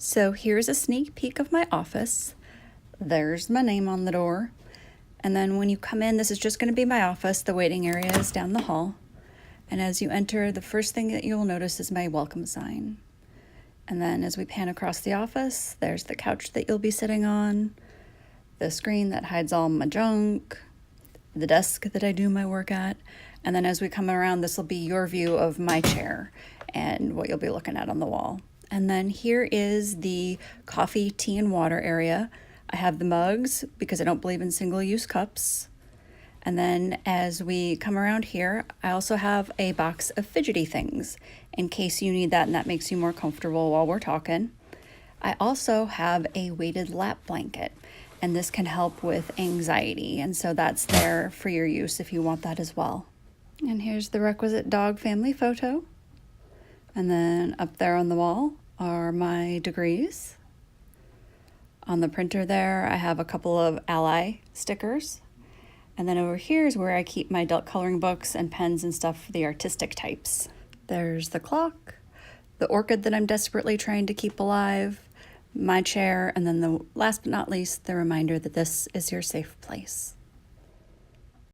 So here's a sneak peek of my office. There's my name on the door. And then when you come in, this is just going to be my office. The waiting area is down the hall. And as you enter, the first thing that you'll notice is my welcome sign. And then as we pan across the office, there's the couch that you'll be sitting on, the screen that hides all my junk, the desk that I do my work at. And then as we come around, this will be your view of my chair and what you'll be looking at on the wall. And then here is the coffee, tea, and water area. I have the mugs because I don't believe in single-use cups. And then as we come around here, I also have a box of fidgety things in case you need that and that makes you more comfortable while we're talking. I also have a weighted lap blanket, and this can help with anxiety. And so that's there for your use if you want that as well. And here's the requisite dog family photo. And then up there on the wall are my degrees. On the printer there, I have a couple of Ally stickers. And then over here is where I keep my adult coloring books and pens and stuff for the artistic types. There's the clock, the orchid that I'm desperately trying to keep alive, my chair, and then the last but not least, the reminder that this is your safe place.